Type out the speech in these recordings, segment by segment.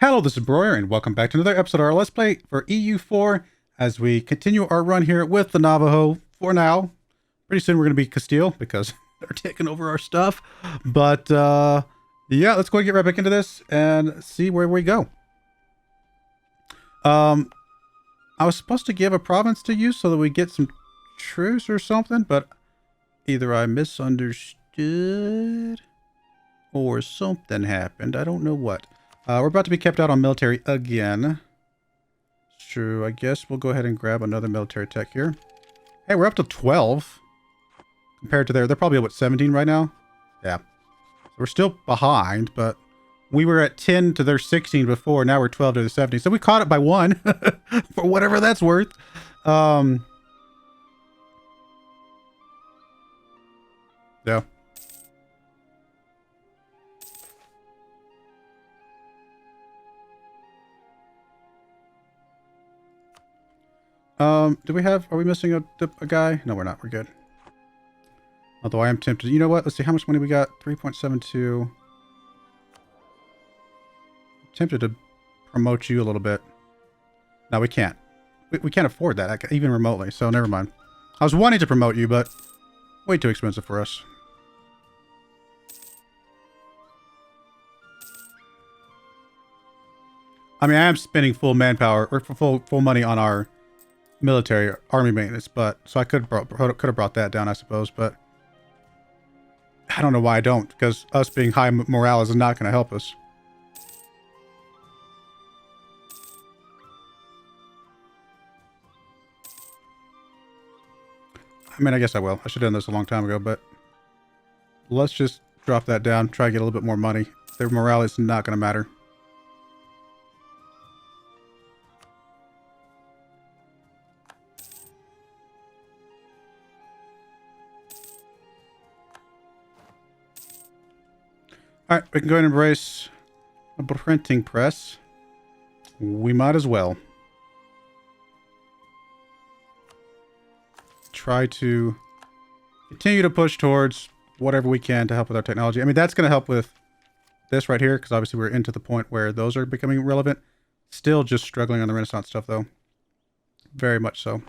Hello, this is Broyar, and welcome back to another episode of our Let's Play for EU4 as we continue our run here with the Navajo for now. Pretty soon we're going to be Castile because they're taking over our stuff. But, yeah, let's go and get right back into this and see where we go. I was supposed to give a province to you so that we get some truce or something, but either I misunderstood or something happened. I don't know what. We're about to be kept out on military again. It's true. I guess we'll go ahead and grab another military tech here. Hey, we're up to 12 compared to they're probably what, 17 right now? Yeah. So we're still behind, but we were at 10 to their 16 before. Now we're 12 to the 17. So we caught it by one for whatever that's worth. Yeah. Are we missing a guy? No, we're not. We're good. Although I am tempted. You know what? Let's see how much money we got. 3.72. Tempted to promote you a little bit. No, we can't. We can't afford that, even remotely, so never mind. I was wanting to promote you, but way too expensive for us. I mean, I am spending full manpower, or full money on our military army maintenance, but so I could have brought that down, I suppose, but I don't know why I don't, because us being high morale is not going to help us. I mean, I guess I will. I should have done this a long time ago, but let's just drop that down, try to get a little bit more money. Their morale is not going to matter. Alright, we can go ahead and embrace a printing press. We might as well. Try to continue to push towards whatever we can to help with our technology. I mean, that's going to help with this right here, because obviously we're into the point where those are becoming relevant. Still just struggling on the Renaissance stuff, though. Very much so.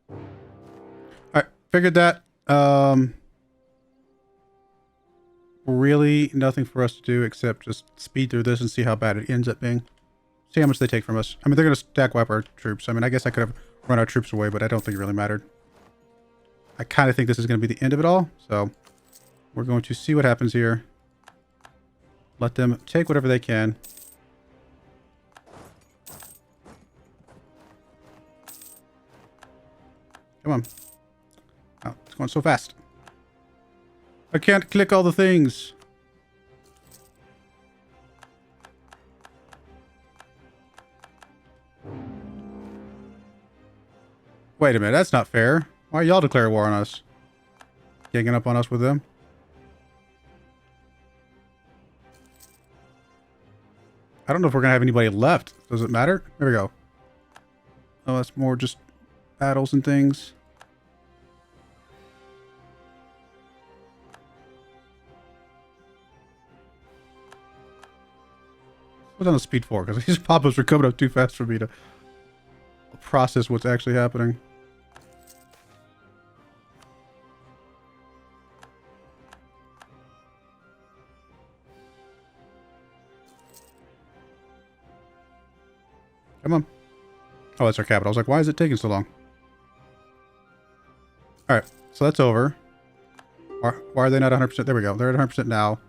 Alright, figured that. Really nothing for us to do except just speed through this and see how bad it ends up being. See how much they take from us. I mean, they're going to stack wipe our troops. I mean, I guess I could have run our troops away, but I don't think it really mattered. I kind of think this is going to be the end of it all. So we're going to see what happens here. Let them take whatever they can. Come on. Oh, it's going so fast. I can't click all the things. Wait a minute, that's not fair. Why y'all declare war on us? Ganging up on us with them? I don't know if we're going to have anybody left. Does it matter? There we go. Oh, that's more just battles and things. Put on the speed 4 because these pop-ups are coming up too fast for me to process what's actually happening. Come on. Oh, that's our capital. I was like, why is it taking so long? Alright, so that's over. Why are they not 100%? There we go. They're at 100% now.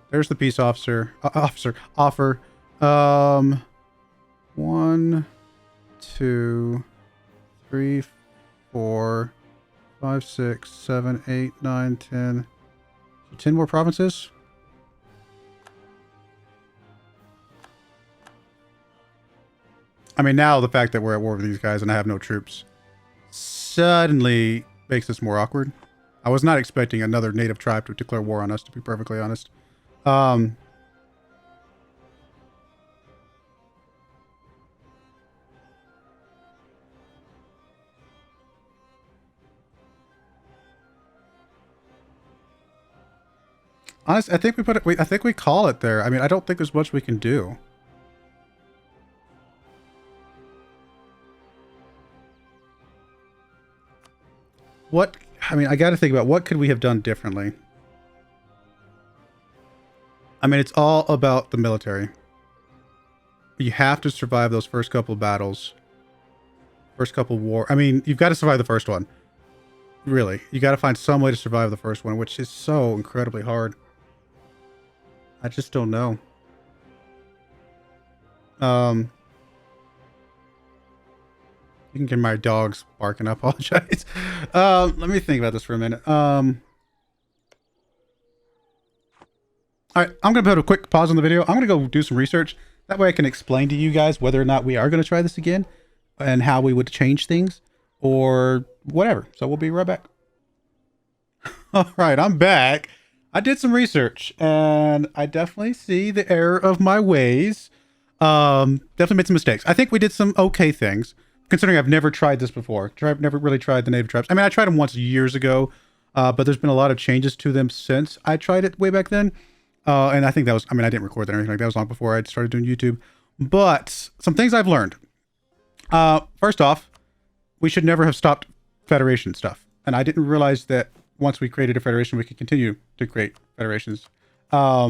There's the peace offer. 1, 2, 3, 4, 5, 6, 7, 8, 9, 10. 10 more provinces? I mean, now the fact that we're at war with these guys and I have no troops suddenly makes this more awkward. I was not expecting another native tribe to declare war on us, to be perfectly honest. Honestly, I think we put it. I think we call it there. I mean, I don't think there's much we can do. What? I mean, I got to think about what could we have done differently. I mean, it's all about the military. You have to survive those first couple of battles. First couple war. I mean, you've got to survive the first one. Really. You got to find some way to survive the first one, which is so incredibly hard. I just don't know. You can get my dogs barking. I apologize. Let me think about this for a minute. All right, I'm going to put a quick pause on the video. I'm going to go do some research. That way I can explain to you guys whether or not we are going to try this again and how we would change things or whatever. So we'll be right back. All right, I'm back. I did some research and I definitely see the error of my ways. Definitely made some mistakes. I think we did some okay things considering I've never tried this before. I've never really tried the native tribes. I mean, I tried them once years ago, but there's been a lot of changes to them since I tried it way back then. And I think that was, I mean, I didn't record that or anything like that. That was long before I started doing YouTube. But some things I've learned. First off, we should never have stopped Federation stuff. And I didn't realize that once we created a Federation, we could continue to create Federations. But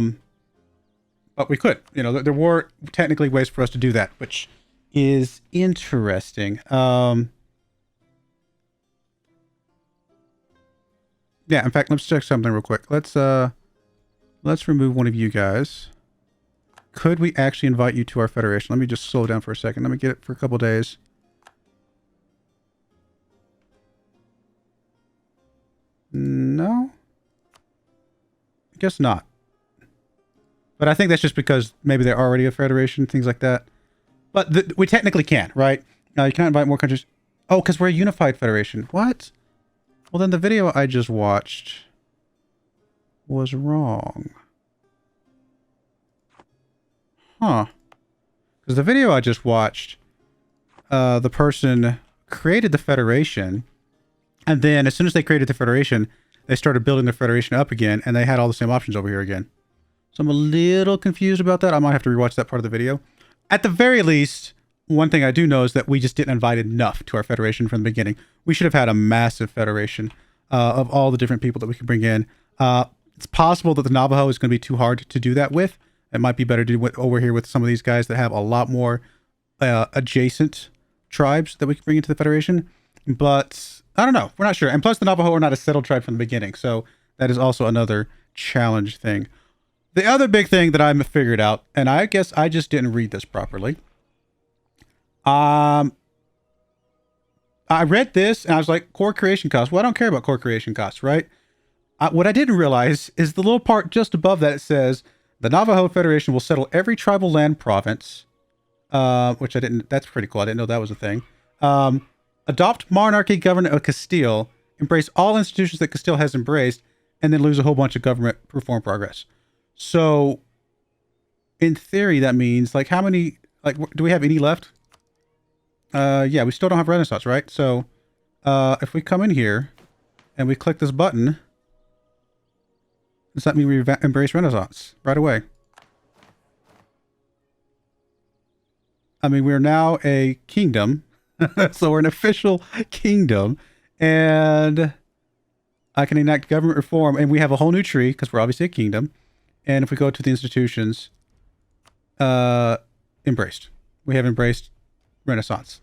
we could. You know, there were technically ways for us to do that, which is interesting. Yeah, in fact, let's check something real quick. Let's remove one of you guys. Could we actually invite you to our Federation? Let me just slow down for a second. Let me get it for a couple days. No? I guess not. But I think that's just because maybe they're already a Federation, things like that. But we technically can, right? You can't invite more countries. Oh, because we're a unified Federation. What? Well, then the video I just watched was wrong. Huh. Because the video I just watched, the person created the Federation, and then as soon as they created the Federation, they started building their Federation up again, and they had all the same options over here again. So I'm a little confused about that. I might have to rewatch that part of the video. At the very least, one thing I do know is that we just didn't invite enough to our Federation from the beginning. We should have had a massive Federation of all the different people that we could bring in. It's possible that the Navajo is going to be too hard to do that with. It might be better to do it over here with some of these guys that have a lot more adjacent tribes that we can bring into the Federation. But I don't know. We're not sure. And plus the Navajo are not a settled tribe from the beginning. So that is also another challenge thing. The other big thing that I figured out, and I guess I just didn't read this properly. I read this and I was like, core creation costs. Well, I don't care about core creation costs, right? What I didn't realize is the little part just above that. It says the Navajo Federation will settle every tribal land province, which I didn't. That's pretty cool. I didn't know that was a thing. Adopt monarchy government of Castile, embrace all institutions that Castile has embraced, and then lose a whole bunch of government reform progress. So, in theory, that means like how many? Like, do we have any left? Yeah, we still don't have Renaissance, right? So, if we come in here and we click this button, does that mean we embrace Renaissance right away? I mean, we're now a kingdom, so we're an official kingdom, and I can enact government reform, and we have a whole new tree because we're obviously a kingdom. And if we go to the institutions, embraced. We have embraced Renaissance.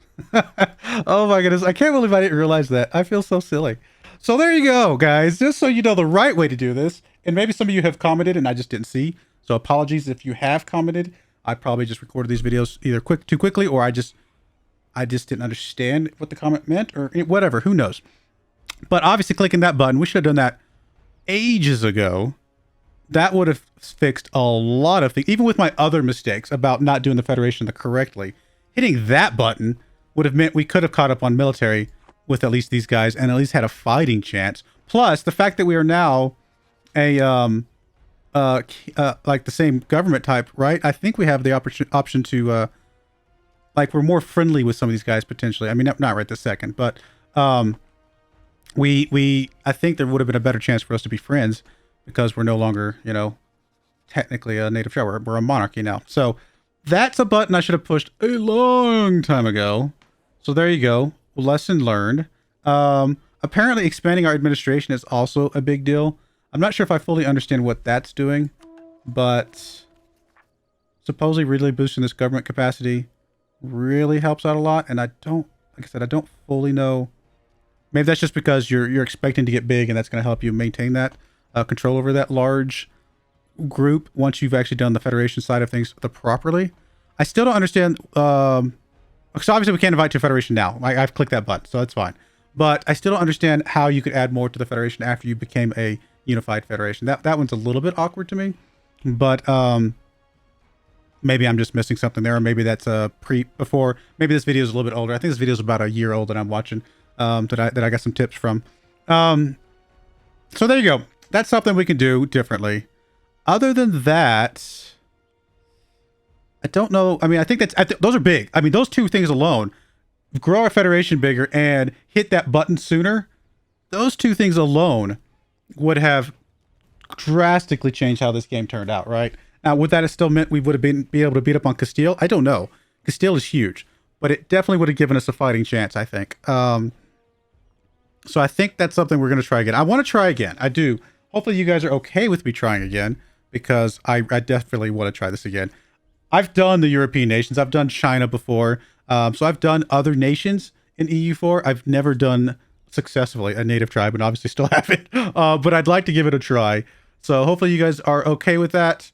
Oh my goodness. I can't believe I didn't realize that. I feel so silly. So there you go, guys. Just so you know the right way to do this. And maybe some of you have commented and I just didn't see. So apologies if you have commented. I probably just recorded these videos either too quickly or I just didn't understand what the comment meant or whatever. Who knows? But obviously clicking that button, we should have done that ages ago. That would have fixed a lot of things. Even with my other mistakes about not doing the Federation correctly, hitting that button would have meant we could have caught up on military with at least these guys and at least had a fighting chance. Plus, the fact that we are now a like the same government type, right? I think we have the option to like we're more friendly with some of these guys potentially. I mean, not right this second, but I think there would have been a better chance for us to be friends because we're no longer, you know, technically a native tribe. We're a monarchy now. So that's a button I should have pushed a long time ago. So there you go. Lesson learned. Apparently expanding our administration is also a big deal. I'm not sure if I fully understand what that's doing, but supposedly really boosting this government capacity really helps out a lot. And I don't, like I said, I don't fully know. Maybe that's just because you're expecting to get big, and that's going to help you maintain that control over that large group once you've actually done the Federation side of things properly. I still don't understand. So obviously we can't invite to a Federation now. I've clicked that button, so that's fine. But I still don't understand how you could add more to the Federation after you became a unified Federation. That one's a little bit awkward to me. But maybe I'm just missing something there, or maybe that's before. Maybe this video is a little bit older. I think this video is about a year old that I'm watching. That I got some tips from. So there you go. That's something we can do differently. Other than that, I don't know. I mean, I think those are big. I mean, those two things alone, grow our Federation bigger and hit that button sooner. Those two things alone would have drastically changed how this game turned out, right? Now, would that have still meant we would have be able to beat up on Castile? I don't know. Castile is huge, but it definitely would have given us a fighting chance, I think. So I think that's something we're going to try again. I want to try again. I do. Hopefully you guys are okay with me trying again, because I definitely want to try this again. I've done the European nations. I've done China before. So I've done other nations in EU4. I've never done successfully a native tribe, and obviously still haven't. But I'd like to give it a try. So hopefully you guys are okay with that.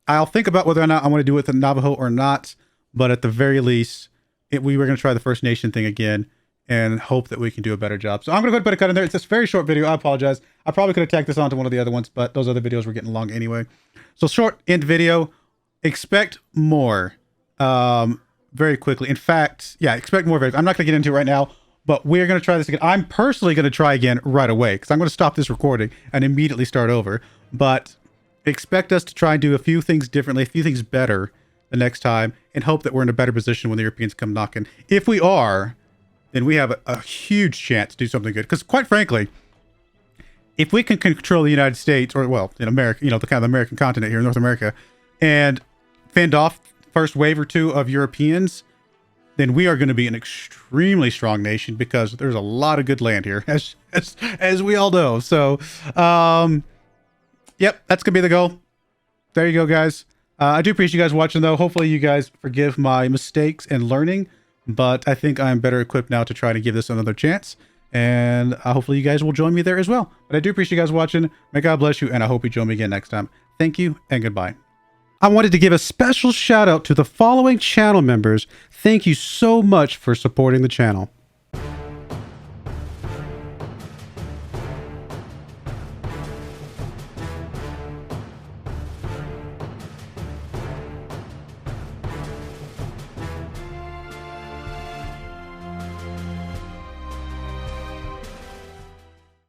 I'll think about whether or not I want to do it with the Navajo or not. But at the very least, we were going to try the First Nation thing again and hope that we can do a better job. So I'm going to go ahead and put a cut in there. It's this very short video. I apologize. I probably could have tacked this onto one of the other ones, but those other videos were getting long anyway. So short end video. Expect more very quickly. In fact, yeah, expect more. I'm not going to get into it right now, but we're going to try this again. I'm personally going to try again right away, because I'm going to stop this recording and immediately start over. But expect us to try and do a few things differently, a few things better the next time, and hope that we're in a better position when the Europeans come knocking. If we are, then we have a huge chance to do something good. Because quite frankly, if we can control the United States, or well, in America, you know, the kind of American continent here in North America, and fend off first wave or two of Europeans, then we are going to be an extremely strong nation, because there's a lot of good land here, as we all know. So, yep, that's going to be the goal. There you go, guys. I do appreciate you guys watching, though. Hopefully you guys forgive my mistakes and learning, but I think I'm better equipped now to try to give this another chance. And hopefully you guys will join me there as well. But I do appreciate you guys watching. May God bless you, and I hope you join me again next time. Thank you, and goodbye. I wanted to give a special shout out to the following channel members. Thank you so much for supporting the channel.